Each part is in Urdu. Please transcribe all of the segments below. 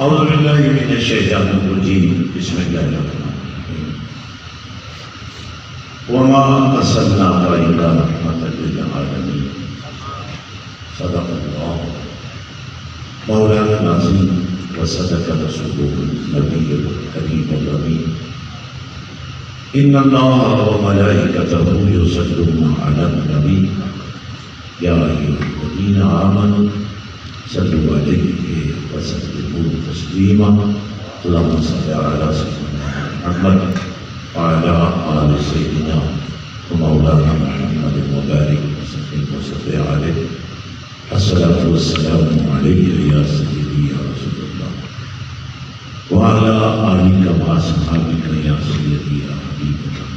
اعوذ باللہ من الشیطان الرجیم بسم اللہ الرحمن الرحیم وما ارسلناک الا رحمۃ للعالمین صدق اللہ مولانا العظیم وصدق رسولہ النبی الکریم الامین ان اللہ وملائکتہ یصلون علی النبی یا ایھا الذین آمنوا صلوا علیہ وسلموا تسلیما اللهم صل علی سیدنا محمد وعلی آل سیدنا ومولانا محمد وبارک وسلم علیہ الصلاۃ والسلام علیک یا سیدی یا رسول اللہ وعلی آلک واصحابک یا سیدی یا حبیب اللہ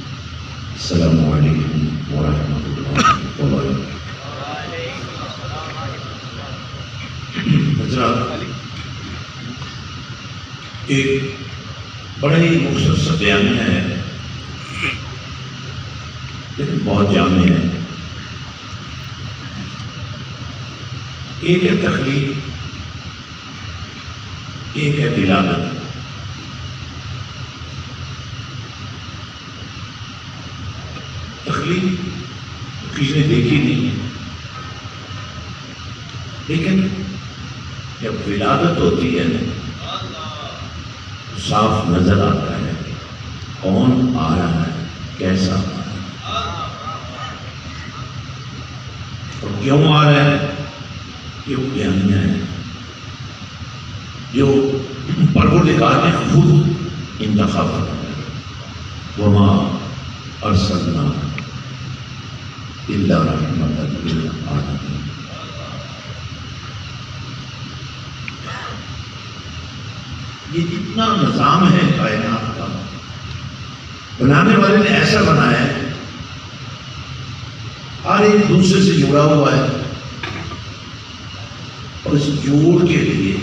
السلام علیکم ورحمۃ اللہ وبرکاتہ۔ حضرات، ایک بڑا ہی مختصر بیان ہے لیکن بہت جامع ہے۔ ایک ہے تخلیق، ایک ہے ولادت۔ تخلیق کسی نے دیکھی نہیں ہے، لیکن جب ولادت ہوتی ہے صاف نظر آتا ہے کون آ رہا ہے، کیسا آ رہا ہے اور کیوں آ رہا ہے۔ یہ وہ بیانیہ ہے جو پروردگار نے خود انتخاب کیا۔ وما ارسلناک الا رحمۃ للعالمین۔ یہ جتنا نظام ہے کائنات کا، بنانے والے نے ایسا بنایا ہے، ہر ایک دوسرے سے جڑا ہوا ہے، اور اس جوڑ کے لیے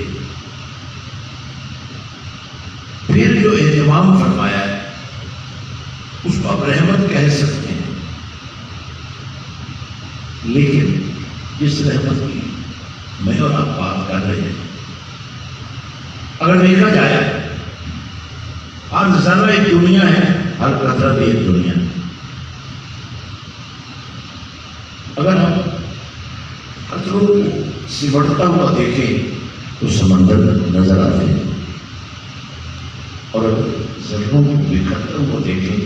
پھر جو اہتمام فرمایا ہے اس کو آپ رحمت کہہ سکتے ہیں، لیکن جس رحمت کی میں اور آپ بات کر رہے ہیں، اگر دیکھا جائے ہر ذرہ ایک دنیا ہے، ہر قطرہ بھی ایک دنیا ہے۔ اگر ہم قطروں کو سمٹتا ہوا دیکھیں تو سمندر نظر آتے ہیں، اور اگر ذروں کو بکھرتا ہوا دیکھیں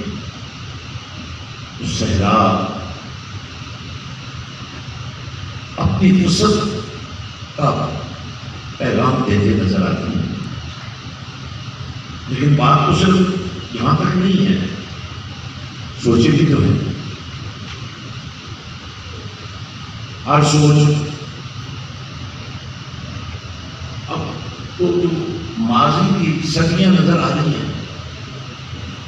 تو صحرا اپنی وسعت کا پیغام دیتے نظر آتے ہیں۔ لیکن بات تو صرف یہاں تک نہیں ہے، سوچے بھی تو ہے۔ ہر سوچ اب تو جو ماضی کی صدیاں نظر آ رہی ہیں،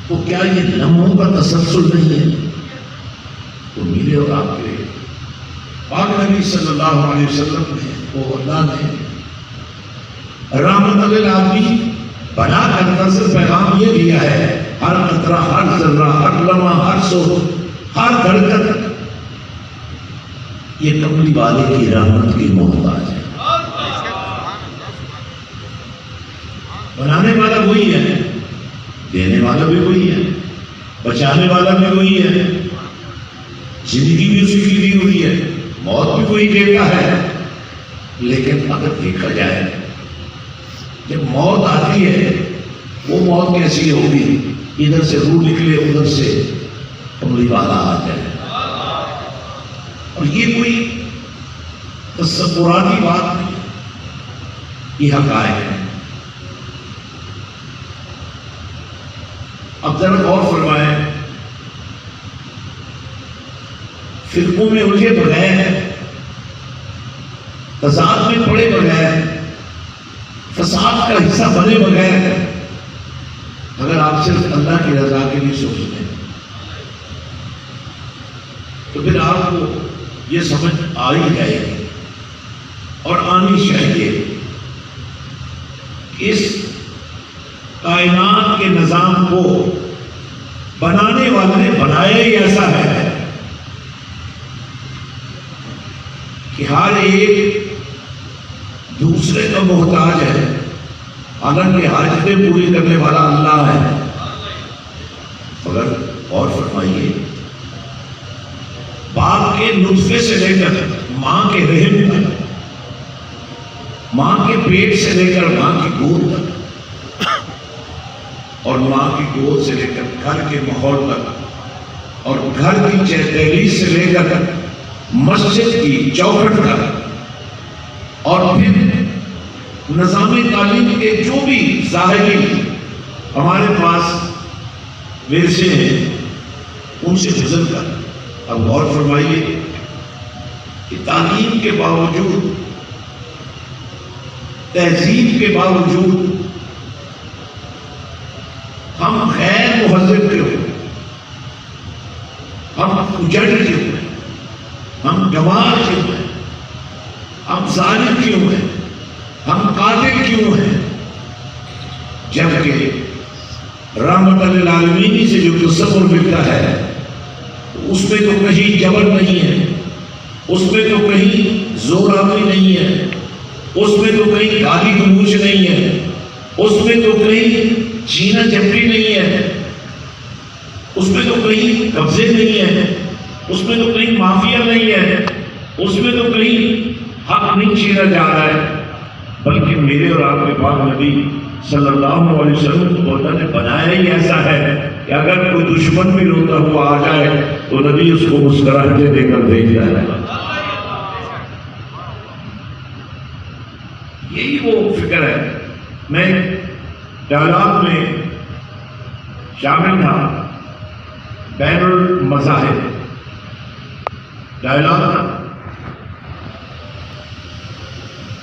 تو کیا یہ لمحوں کا تسلسل نہیں ہے؟ تو میرے اور آپ کے پاک نبی صلی اللہ علیہ وسلم نے، وہ اللہ نے رحمت للعالمین بنا کر نظر پیغام یہ دیا ہے، ہر قطرہ، ہر ذرہ، ہر لمحہ، ہر سوچ، ہر دھڑکن یہ کملی والے کی رحمت کی محتاج ہے۔ بنانے والا وہی ہے، دینے والا بھی وہی ہے، بچانے والا بھی وہی ہے، زندگی بھی اسی کی دی ہوئی ہے، موت بھی وہی دیتا ہے۔ لیکن اگر دیکھا جائے جب موت آتی ہے، وہ موت کیسی ہوگی؟ ادھر سے روح نکلے، ادھر سے کملی والا آ جائے۔ اور یہ کوئی تصوراتی بات نہیں، یہ حقائق ہے۔ اب ذرا غور فرمائیں، فرقوں میں الجھے بغیر، تضاد میں پڑے بغیر، فساد کا حصہ بنے بغیر، اگر آپ صرف اللہ کی رضا کے لیے سوچتے ہیں تو پھر آپ کو یہ سمجھ آ ہی جائے گی اور آنی چاہیے کہ اس کائنات کے نظام کو بنانے والے نے بنایا ہی ایسا ہے کہ ہر ایک دوسرے کا محتاج ہے، حالانکہ حاجتیں پوری کرنے والا اللہ ہے. مگر اور فرمائیے، باپ کے نطفے سے لے کر ماں کے رحم تک، ماں کے پیٹ سے لے کر ماں کی گود تک، اور ماں کی گود سے لے کر گھر کے ماحول تک، اور گھر کی دہلیز سے لے کر مسجد کی چوکھٹ تک، اور پھر نظام تعلیم کے جو بھی ظاہری ہمارے پاس ورثے ہیں ان سے گزر کر اب غور فرمائیے کہ تعلیم کے باوجود، تہذیب کے باوجود ہم غیر مہذب کیوں ہیں، ہم اجڑ کیوں ہیں، ہم گنوار کیوں ہیں، ہم ظالم کیوں ہیں، ہم قاتل کیوں ہیں، جبکہ رحمت للعالمین سے جو تصور ملتا ہے اس میں تو کہیں جبر نہیں ہے، اس میں تو کہیں زور آوری نہیں ہے، اس میں تو کہیں گالی گلوچ نہیں ہے، اس میں تو کہیں چینا چپٹی نہیں ہے، اس میں تو کہیں قبضے نہیں ہے، اس میں تو کہیں مافیا نہیں ہے، اس میں تو کہیں حق نہیں چھینا جا رہا ہے، بلکہ میرے اور آپ کے پاک نبی صلی اللہ علیہ وسلم کو اللہ نے بنایا ہی ایسا ہے کہ اگر کوئی دشمن بھی روتا ہوا آ جائے تو نبی اس کو مسکراہٹیں دے کر بھیجتا ہے. یہی وہ فکر ہے. میں ڈائلاگ میں شامل تھا، بین المذاہب ڈائلاگ تھا،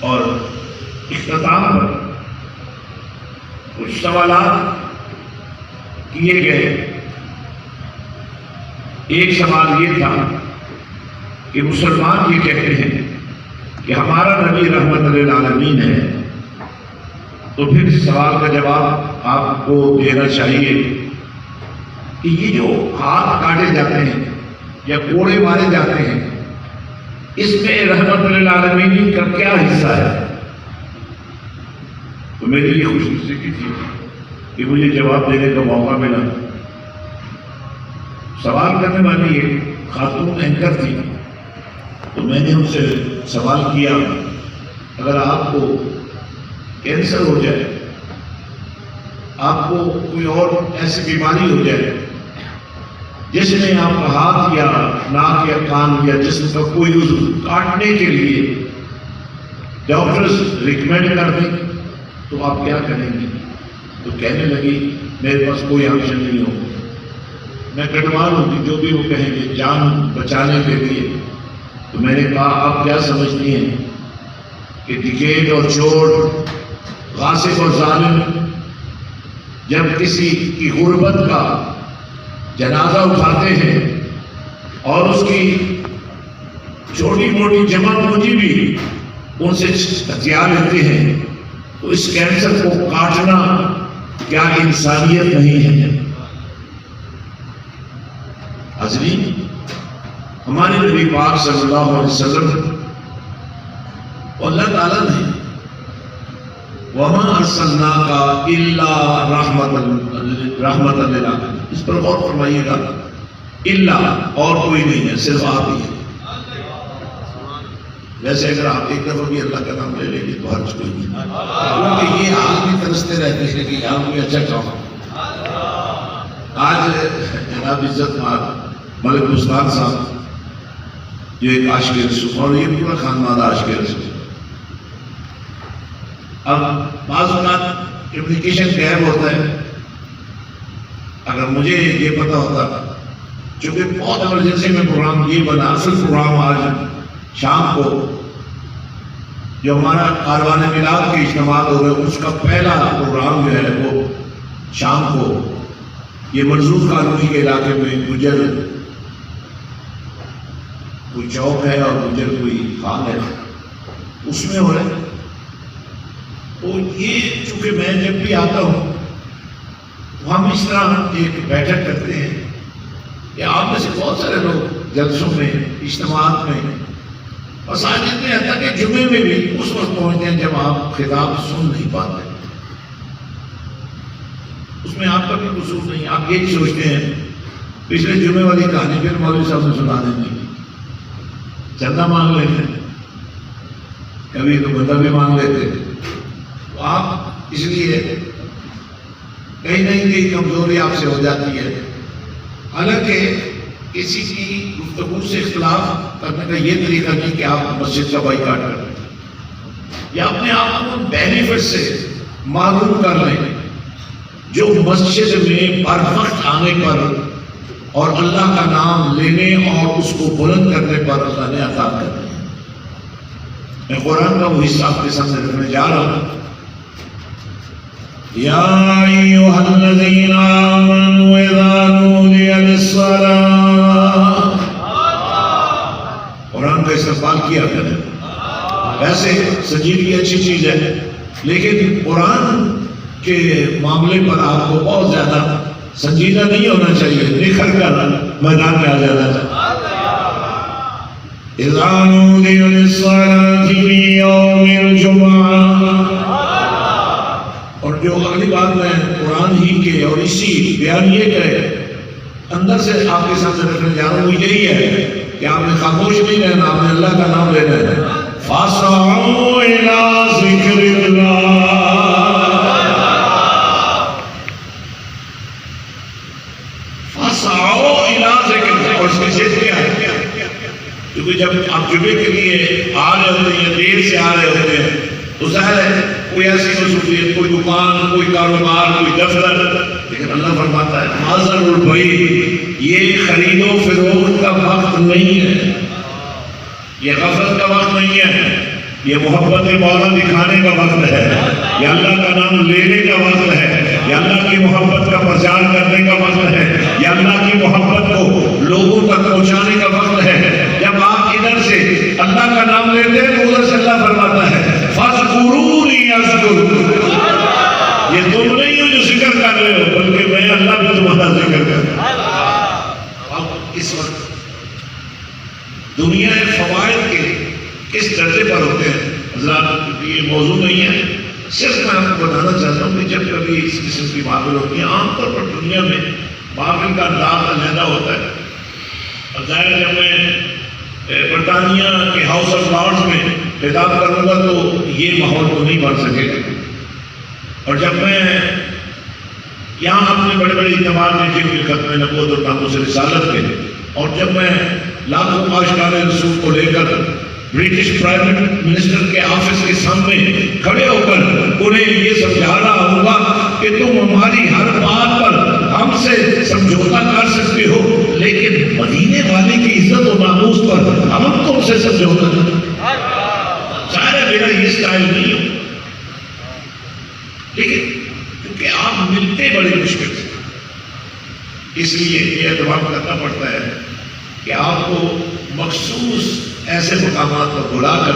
اور اختتام پر کچھ سوالات کیے گئے. ایک سوال یہ تھا کہ مسلمان یہ کہتے ہیں کہ ہمارا نبی رحمت للعالمین ہے، تو پھر سوال کا جواب آپ کو دینا چاہیے کہ یہ جو ہاتھ کاٹے جاتے ہیں یا کوڑے مارے جاتے ہیں، اس میں رحمت للعالمین کا کیا حصہ ہے؟ تو میری یہ خوش نصیبی تھی کہ مجھے جواب دینے کا موقع ملا. سوال کرنے والی ایک خاتون اینکر تھی، تو میں نے ان سے سوال کیا، اگر آپ کو کینسر ہو جائے، آپ کو کوئی اور ایسی بیماری ہو جائے جس میں آپ کا ہاتھ یا ناک یا کان یا جسم کا کوئی عضو کاٹنے کے لیے ڈاکٹرز ریکمینڈ کر دیں تو آپ کیا کریں گے؟ تو کہنے لگی میرے پاس کوئی آپشن نہیں ہو، میں کٹوا لوں گی جو بھی وہ کہیں گے جان بچانے کے لیے. تو میں نے کہا آپ کیا سمجھتی ہیں کہ ڈکیٹ اور چور، غاصب اور ظالم جب کسی کی غربت کا جنازہ اٹھاتے ہیں اور اس کی چھوٹی موٹی جمع پونجی بھی ان سے ہتھیار لیتے ہیں، تو اس کینسر کو کاٹنا کیا انسانیت نہیں ہے؟ حضرین، ہمارے نبی پاک صلی اللہ علیہ وسلم اللہ تعالیٰ نے وَمَا أَرْسَلْنَاكَ إِلَّا رَحْمَةً لِلْعَالَمِينَ، اس پر غور فرمائیے گا. اللہ اور کوئی نہیں ہے، صرف آپ ہی ہے. ویسے اگر آپ ایک دفعہ بھی اللہ کا نام لے لیں گے تو حرج کوئی نہیں، کیونکہ یہ آپ بھی ترستے رہتے ہیں کہ آپ کوئی اچھا کام. آج جناب عزت ملک مستان صاحب جو ایک عاشق رسول، اور یہ پورا خاندان عاشق رسول. اب بعض اوقات کمیونیکیشن غائب ہوتا ہے. اگر مجھے یہ پتا ہوتا، چونکہ بہت ایمرجنسی میں پروگرام یہ بنا، اصل پروگرام آج شام کو جو ہمارا کاروان میلاد کے اجتماعات ہو رہے اس کا پہلا پروگرام جو ہے وہ شام کو یہ منظور کالونی کے علاقے میں گجر کوئی چوک ہے اور گجر کوئی خان ہے اس میں ہو رہا ہے. تو یہ چونکہ میں جب بھی آتا ہوں تو ہم اس طرح ایک بیٹھک کرتے ہیں کہ آپ میں سے بہت سارے لوگ جلسوں میں، اجتماعات میں، مساجد میں، حتیٰ کہ جمعے میں بھی اس وقت پہنچتے ہیں جب آپ خطاب سن نہیں پاتے. اس میں آپ کا بھی قصور نہیں. آپ یہ سوچتے ہیں پچھلے جمعے والی کہانی پھر مولوی صاحب نے سنا دیں گے, چندہ مانگ لیتے ہیں, کبھی تو بندہ بھی مانگ لیتے. تو آپ اس لیے کہیں نہ کہیں کمزوری آپ سے ہو جاتی ہے. حالانکہ کسی کی گفتگو سے اختلاف کرنے کا یہ طریقہ نہیں کہ آپ مسجد کا بائیکاٹ کر لیں یا اپنے آپ کو بینیفٹ سے معروف کر لیں. جو مسجد میں بر وقت آنے پر اور اللہ کا نام لینے اور اس کو بلند کرنے پر اللہ نے عطا کر دیا. میں قرآن کا وہ حصہ آپ کے سامنے رکھنے جا رہا ہوں. یا ایھا الذین آمنوا اذا نودی للصلاۃ. قرآن کا استقبال کیا کریں. ویسے سنجیدگی اچھی چیز ہے, لیکن قرآن کے معاملے پر آپ کو بہت زیادہ سنجیدہ نہیں ہونا چاہیے, نکھر کر میدان میں آ جانا چاہیے. اذا نودی للصلاۃ فی یوم الجمعہ. اور جو اگلی بات میں قرآن ہی کے اور اسی بیانیے کے اندر سے آپ کے سامنے رکھنے جا رہا ہوں, وہ یہی ہے کہ آپ نے خاموش نہیں رہنا, آپ نے اللہ کا نام لینا ہے. فاسعوا الی ذکر اللہ. فاسعوا الی ذکر اللہ. اور اس کی صحت کیا ہے؟ کیونکہ جب آپ جمعے کے لیے آ رہے ہوتے ہیں, دیر سے آ رہے ہوتے ہیں, تو ظاہر ہے کوئی ایسی مصروفیت, کوئی دکان, کوئی کاروبار, کوئی دفتر. لیکن اللہ فرماتا ہے معذر البئی, یہ خرید و فروخت کا وقت نہیں ہے, یہ غفلت کا وقت نہیں ہے, یہ محبت مولا دکھانے کا وقت ہے, یہ اللہ کا نام لینے کا وقت ہے, یہ اللہ کی محبت کا پرچار کرنے کا وقت ہے, یہ اللہ کی محبت کو لوگوں تک پہنچانے کا وقت ہے. جب آپ ادھر سے اللہ کا نام لیتے ہیں تو ادھر سے اللہ فرماتا ہے فاذکرونی اذکرکم. یہ تم نہیں ہو جو ذکر کر رہے ہو, بلکہ میں اللہ بھی تمہارا ذکر کر رہا ہوں. اب اس وقت دنیا فوائد کے کس درجے پر ہوتے ہیں حضرات, یہ موضوع نہیں ہے, صرف میں آپ کو بتانا چاہتا ہوں کہ جب کبھی اس قسم کی محفل ہوتی ہیں, عام طور پر دنیا میں محفل کا انداز علیحدہ ہوتا ہے. اور ظاہر جب میں برطانیہ کے ہاؤس آف لارڈز میں خطاب کروں گا تو یہ ماحول تو نہیں بن سکے گا. اور جب میں یہاں اپنے بڑے بڑے اجتماع میں جن کے ختم نبوت اور ناموس رسالت کے, اور جب میں لاکھوں آشکار رسول کو لے کر برٹش پرائم منسٹر کے آفس کے سامنے کھڑے ہو کر انہیں یہ سمجھا رہا ہوگا کہ تم ہماری ہر بات پر ہم سے سمجھوتا کر سکتے ہو, لیکن مدینے والے کی عزت و ناموس پر ہم تم سے سمجھوتا کریں. ظاہر میرا یہ اسٹائل نہیں ہو, لیکن کیونکہ آپ ملتے بڑے مشکل سے, اس لیے یہ اعتماد کرنا پڑتا ہے کہ آپ کو مخصوص ایسے مقامات پر بلا کر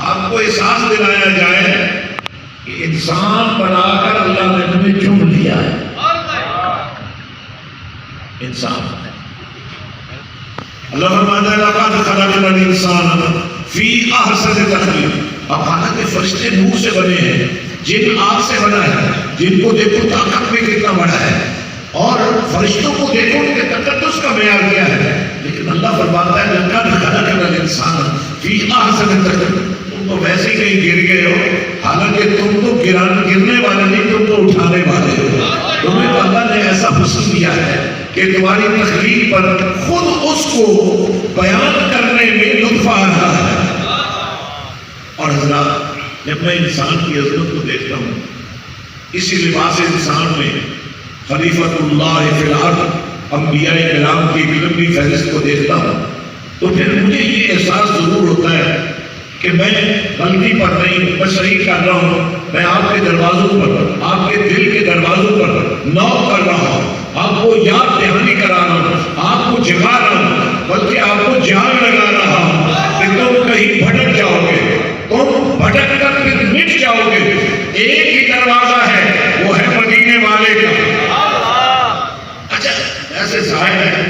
آپ کو احساس دلایا جائے کہ انسان بنا کر اللہ نے ہمیں چن لیا ہے. انسان اللہ فرماتا ہے لقد خلقنا الانسان فی احسن تقویم. اب حالانکہ فرشتے نور سے بنے ہیں, جن آگ سے بنا ہے, جن کو دیکھو طاقت میں کتنا بڑا ہے, اور فرشتوں کو دیکھو ان کے تقدس کا معیار کیا ہے, لیکن اللہ فرماتا ہے لقد خلقنا الانسان فی احسن تقویم. تم تو ویسے ہی کہیں گر گئے ہو, حالانکہ تم تو گرنے والے نہیں, تم تو اٹھانے والے ہو. تمہیں تو اللہ نے ایسا حسن دیا ہے کہ تمہاری تخلیق پر خود اس کو بیان کرنے میں لطف آ رہا ہے. اور حضرات جب میں انسان کی عظمت کو دیکھتا ہوں, اسی لباس انسان میں خلیفۃ اللہ فی الارض انبیاء کرام کی لمبی فہرست کو دیکھتا ہوں, تو پھر مجھے یہ احساس ضرور ہوتا ہے کہ میں غلطی پر نہیں, میں صحیح کر رہا ہوں. میں آپ کے دروازوں پر, آپ کے دل کے دروازوں پر نوک کر رہا ہوں, آپ کو یاد دہانی کرا رہا ہوں, آپ کو جگا رہا ہوں, بلکہ آپ کو جان لگا رہا ہوں کہ تم کہیں بھٹک جاؤ گے, تم بھٹک کر پھر مٹ جاؤ گے. ایک ہی دروازہ ہے, وہ ہے مدینے والے کا. اچھا ایسے ظاہر ہے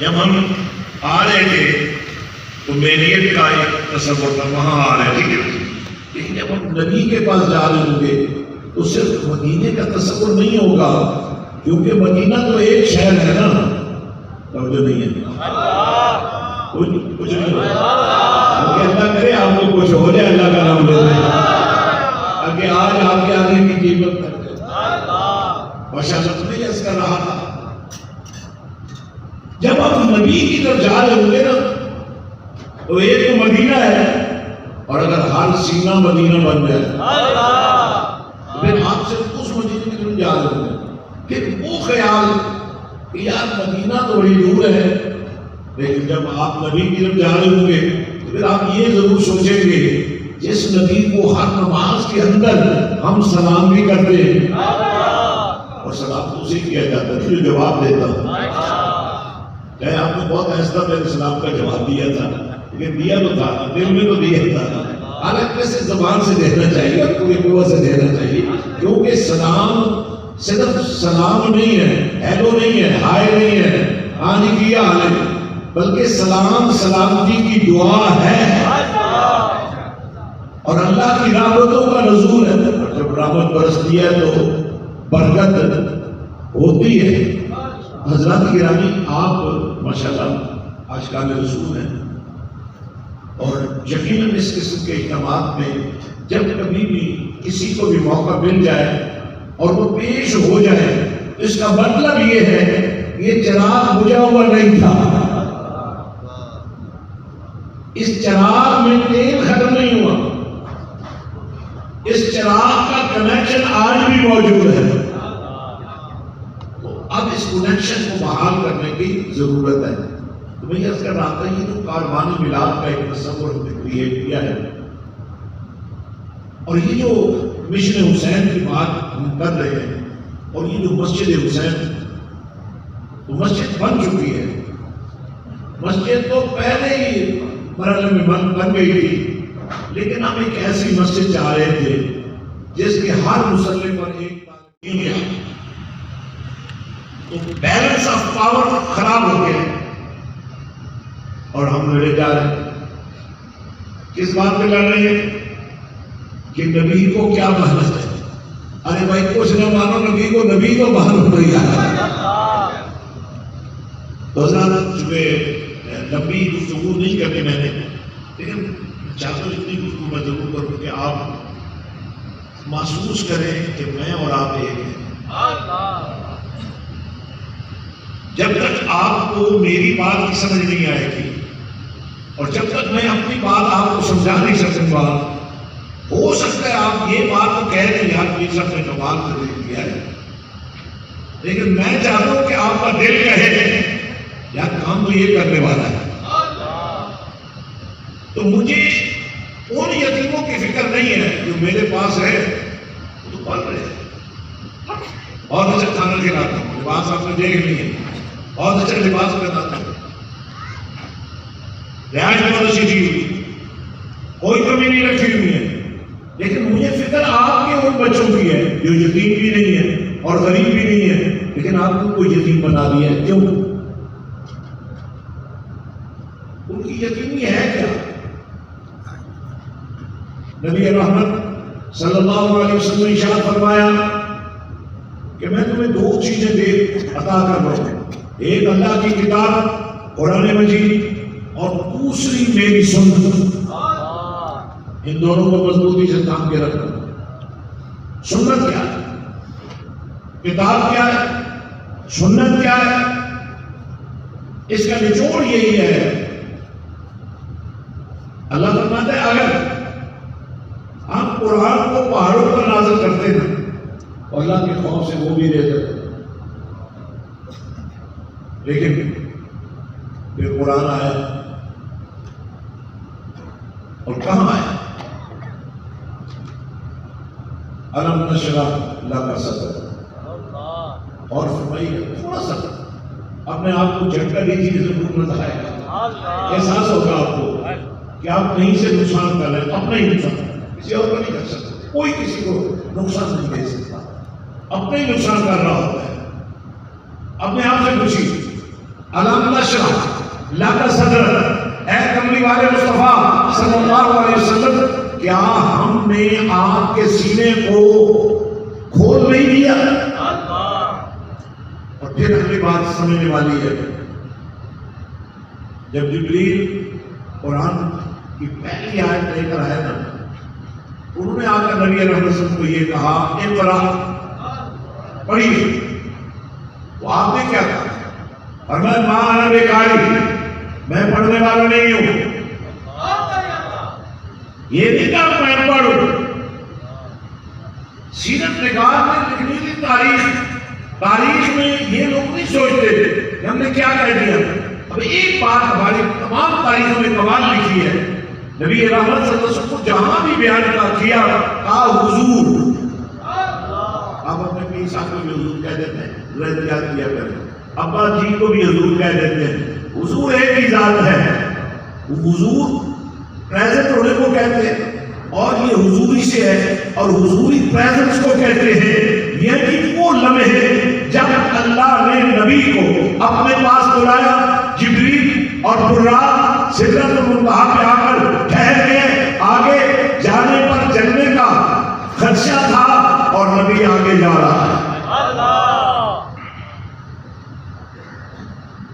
جب ہم آ رہے تھے تو میریت کا ایک تصور تھا, وہاں آ رہے تھے, لیکن جب ہم نبی کے پاس جا رہے ہوں گے تو صرف مدینے کا تصور نہیں ہوگا، کیونکہ مدینہ تو ایک شہر ہے نا، توجہ نہیں ہے، کچھ نہیں ہوگا، اللہ کرے آپ کو کچھ ہو جائے، اللہ کا نام لے لیں کہ آج آپ کے آنے کی قیمت کرتے بشاشت نہیں اس کر رہا تھا۔ جب آپ نبی کی طرف جا رہے ہوں گے نا تو ایک تو مدینہ ہے، اور اگر ہر سینہ مدینہ بن جائے تو پھر آپ صرف اس مدینہ کی طرف جا رہے ہوں گے، پھر وہ خیال کہ یار مدینہ تو بڑی دور ہے، لیکن جب آپ نبی کی طرف جا رہے ہوں گے تو پھر آپ یہ ضرور سوچیں گے جس نبی کو ہر نماز کے اندر ہم سلام بھی کرتے ہیں اور سلام تو اسے کیا جاتا ہے جو جواب دیتا ہے، چاہے آپ نے بہت ایسا میرے سلام کا جواب دیا تھا، لیکن دیا تو تھا، دل میں تو دیا تھا، حالانکہ سے زبان سے دینا چاہیے، پوری قوت سے دینا چاہیے، کیونکہ سلام صرف سلام نہیں ہے، ہیلو نہیں ہے، ہائے نہیں ہے، آنے کیا آنے، بلکہ سلام سلامتی کی دعا ہے اور اللہ کی رحمتوں کا نزول ہے۔ جب رحمت برستی ہے تو برکت ہوتی ہے۔ حضرات گرامی، آپ ماشاءاللہ عاشقان رسول ہیں، اور یقیناً اس قسم کے اجتماعات میں جب کبھی بھی کسی کو بھی موقع مل جائے اور وہ پیش ہو جائے تو اس کا مطلب یہ ہے یہ چراغ بجھا ہوا نہیں تھا، اس چراغ میں تیل ختم نہیں ہوا، اس چراغ کا کنیکشن آج بھی موجود ہے، تو اب اس کنیکشن کو بحال کرنے کی ضرورت ہے۔ تو میں یہ کر رہا تھا، یہ جو کاروان میلاد کا ایک تصور ہم نے کریٹ کیا ہے، اور یہ جو مشن حسین کی بات ہم کر رہے ہیں، اور یہ جو مسجد حسین، تو مسجد بن چکی ہے، مسجد تو پہلے ہی مرحلے میں بن گئی تھی، لیکن ہم ایک ایسی مسجد چاہ رہے تھے جس کے ہر مسلح پر ایک تعلیم ہے، تو بیلنس آف پاور خراب ہو گیا اور ہم لڑے جا رہے ہیں۔ کس بات پہ لڑ رہے ہیں کہ نبی کو کیا ماننا ہے؟ ارے بھائی کچھ نہ مانو نبی کو، نبی کو مانو نہیں آیا۔ تو حضرات چونکہ لمبی گفتگو نہیں کرنی میں نے، لیکن چاہتا ہوں اتنی گفتگو میں ضرور کروں کہ آپ محسوس کریں کہ میں اور آپ ایک ہیں۔ جب تک آپ کو میری بات کی سمجھ نہیں آئے گی اور جب تک میں اپنی بات آپ کو سمجھا نہیں سکوں گا، ہو سکتا ہے آپ یہ بات تو کہہ دیں یار یہ سب نے کمال کر دیا ہے، لیکن میں چاہتا ہوں کہ آپ کا دل کہے یار کام تو یہ کرنے والا ہے۔ تو مجھے ان یتیموں کی فکر نہیں ہے جو میرے پاس ہے، وہ تو پڑھ رہے ہیں، اور اچھا کھانا کھلاتا ہوں، لباس آپ نے دیکھ لی ہے، اور اچھا لباس پہناتا ہوں، رہائش بہت اچھی دی ہوئی، کوئی کمی نہیں رکھی ہوئی ہے، لیکن مجھے فکر آپ کے ان بچوں کی ہے جو یتیم بھی نہیں ہے اور غریب بھی نہیں ہے، لیکن آپ کو کوئی یتیم بنا دیا ہے، کیوں؟ ان کی یتیمی ہے کیا؟ نبی رحمت صلی اللہ علیہ وسلم نے ارشاد فرمایا کہ میں تمہیں دو چیزیں عطا کر رہا ہوں، ایک اللہ کی کتاب قرآن مجید اور دوسری میری سنت، ان دونوں کو مضبوطی سے تھام کے رکھنا۔ سنت کیا ہے؟ کتاب کیا ہے؟ سنت کیا ہے؟ اس کا نچوڑ یہی ہے، اللہ فرماتا ہے اگر ہم قرآن کو پہاڑوں پر نازل کرتے ہیں اور اللہ کے خوف سے وہ بھی رہتے ہیں، لیکن پھر قرآن آیا اور کہاں آیا؟ الم نشرح لک صدرک، اور فرمائیے تھوڑا سا اپنے آپ کو جھٹکا دیجیے، ضرور نظر آئے گا، احساس ہوگا آپ کو کہ آپ کہیں سے نقصان کر رہے ہیں، اپنا ہی نقصان، کسی اور کو نہیں کر سکتے، کوئی کسی کو نقصان نہیں دے سکتا، اپنا ہی نقصان کر رہا ہوتا ہے۔ اپنے آپ سے پوچھیے الم نشرح لک صدرک، اے کملی والے مصطفیٰ صلی اللہ علیہ وسلم، کیا ہم نے آپ کے سینے کو بات سمجھنے والی ہے. جب جبریل قرآن کی پہلی آیت لے کر آئے نا، انہوں نے آ کر نبی علیہ السلام کو یہ کہا اقرا، پڑھیے. تو آپ نے کیا کہا؟ فرمایا ما انا بقاری، میں پڑھنے والا نہیں ہوں. یہ نہیں کہا میں پڑھوں. سیرت نگار میں لکھنی تھی تاریخ میں یہ لوگ نہیں سوچتے تھے کہ ہم نے کیا کہہ دیا. اب ایک بات ہماری تمام تاریخوں میں کمال لکھی ہے، نبی رحمت صلی اللہ علیہ وسلم کو جہاں بھی بیان کیا کہا حضور. آپ اپنے پیر صاحب کو بھی حضور کہہ دیتے ہیں، رد یاد کیا کریں. ابا جی کو بھی حضور کہہ دیتے ہیں. حضور ایک ہی ذات ہے. حضور پریزنٹ ہونے کو کہتے ہیں اور یہ حضوری سے ہے، اور حضوری پریزنس کو کہتے ہیں. یعنی وہ لمحے جب اللہ نے نبی کو اپنے پاس بلایا، جبریل اور براق سدرۃ المنتہا پہ آ کر ٹھہر گئے. آگے جانے پر جلنے کا خدشہ تھا اور نبی آگے جا رہا ہے.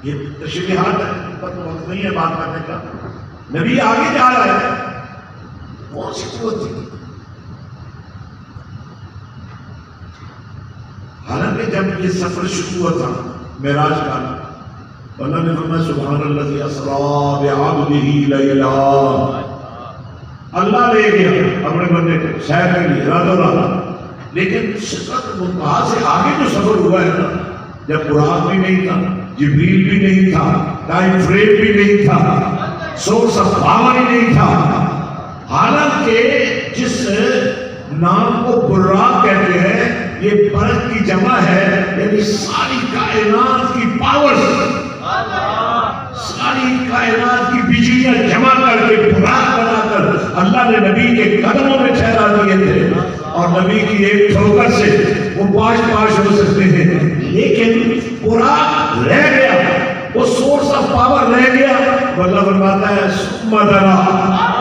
یہ تشریحات ہے، پر وقت نہیں ہے بات کرنے کا. نبی آگے جا رہا ہے. کون سی قوت تھی؟ حالانکہ جب یہ سفر شروع ہوا تھا معراج کا، اللہ نے فرمایا سبحان الذی اسری بعبدہ لیلا. اللہ لے گیا اپنے بندے کو سیر کے لیے راتوں رات. لیکن سدرۃ المنتہا سے آگے جو سفر ہوا ہے نا، جب براق بھی نہیں تھا، جبریل بھی نہیں تھا، ٹائم فریم بھی نہیں تھا، سورس آف پاور ہی نہیں تھا. حالانکہ جس نام کو براق کہتے ہیں، یہ برق کی جمع ہے، یعنی ساری کائنات کی پاور، ساری کائنات کی بجلیاں جمع کر کے براق بنا کر اللہ نے نبی کے قدموں میں ٹھہرا دیے تھے. اور نبی کی ایک ٹھوکر سے وہ پاش ہو سکتے ہیں. لیکن براق رہ گیا، وہ سورس آف پاور رہ گیا. اللہ فرماتا ہے ثم دنا